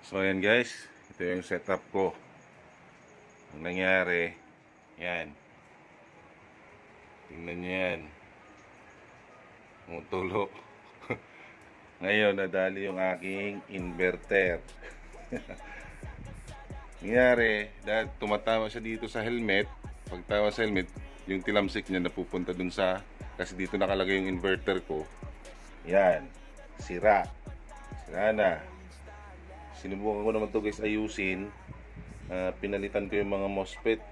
So ayan guys, ito yung setup ko. Ang nangyari, yan. Tingnan nyo yan. Tumutulo. Ngayon, nadali yung aking inverter. Nangyari, dahil tumatawa siya dito sa helmet. Pagtawa sa helmet, yung tilamsik niya napupunta dun sa, kasi dito nakalagay yung inverter ko. Yan, sira. Sira na. Sinubukan ko naman to guys ayusin. Pinalitan ko yung mga MOSFET.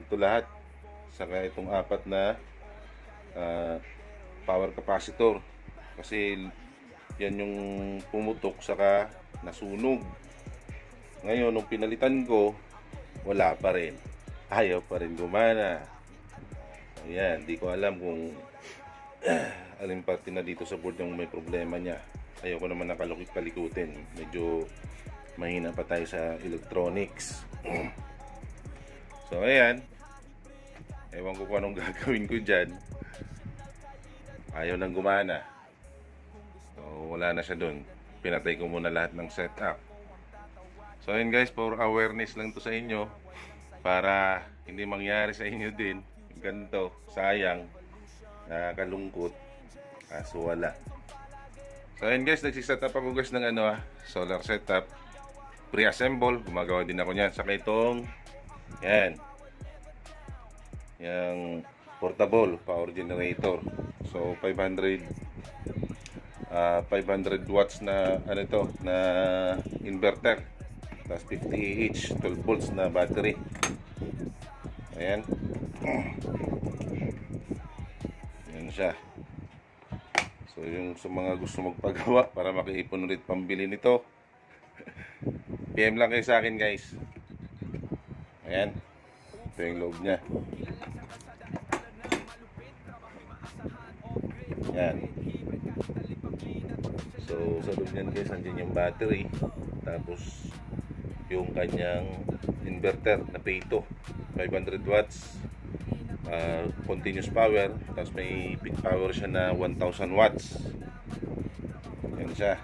Ito lahat. Saka itong apat na power capacitor. Kasi yan yung pumutok saka nasunog. Ngayon, nung pinalitan ko, wala pa rin. Ayaw pa rin gumana. Ayan, di ko alam kung alin parte na dito sa board yung may problema niya. Ayaw ko naman nakalikutin. Medyo mahina pa tayo sa electronics. So ayan, ewan ko kung anong gagawin ko dyan. Ayaw nang gumana. So wala na siya dun. Pinatay ko muna lahat ng setup. So ayan guys, for awareness lang to sa inyo, para hindi mangyari sa inyo din ganito. Sayang, nakakalungkot, kaso wala. So ayan guys, nagsisetup ako guys ng solar setup. Pre-assemble, gumagawa din ako niyan. Saka itong yan, yung portable power generator. So 500 watts na na inverter. Tapos 50 each 12 volts na battery. Ayan. Yan siya. So yung sa mga gusto magpagawa para makaipon ulit pambili nito, PM lang kayo sa akin guys. Ayan. Ito yung loob niya. Ayan. So sa loob niyan guys, andyan yung battery. Tapos yung kanyang inverter na P2 500 watts, continuous power. Tapos may peak power siya na 1000 watts. Yan siya.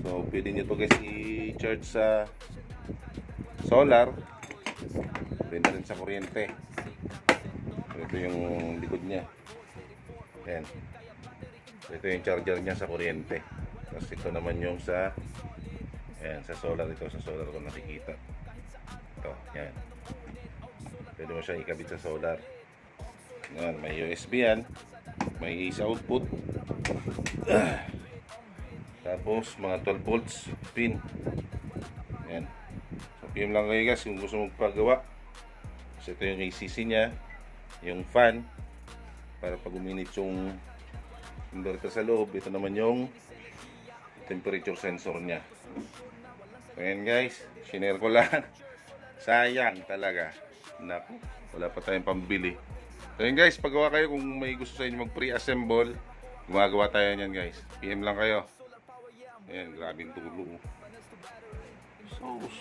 So pwede nyo ito guys i-charge sa solar, pwede rin sa kuryente. Ito yung likod nya. Yan. Ito yung charger nya sa kuryente. Tapos ito naman yung sa sa solar. Ito sa solar ko nakikita. Ito, yan. Pwede mo siya ikabit sa solar. Yan, may USB yan. May AC output. Tapos mga 12 volts pin. Yan. So PM lang kayo guys kung gusto magpagawa. Kasi ito yung ACC nya, yung fan para pag uminit yung inverter sa loob. Ito naman yung temperature sensor nya. So yan guys, shinare ko lang. Sayang talaga. Naku, wala pa tayong pambili. So yun guys, paggawa kayo kung may gusto sa inyo mag pre-assemble, gumagawa tayo niyan guys. PM lang kayo. Ayan, grabing tulo. Sus.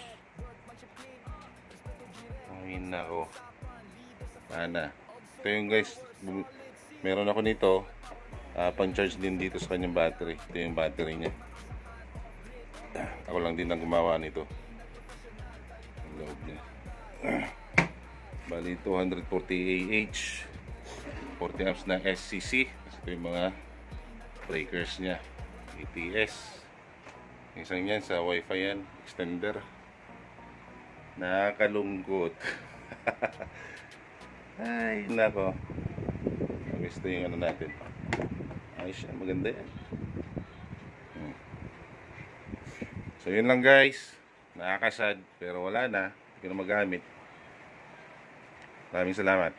Ay nako. Sana. Ito yung guys, meron ako nito. Pang charge din dito sa kanyang battery. Ito yung battery nya. Ako lang din ang gumawa nito. Ang loob nya. Bali 240 AH, 40 amps na SCC. Ito yung mga breakers nya, ATS. Isang yan sa wifi yan, extender. Nakakalungkot. Ay nako. Gusto yung natin. Ayos yan, maganda yan. So yun lang guys. Nakakasad pero wala na, hindi ko na magamit. Maraming salamat.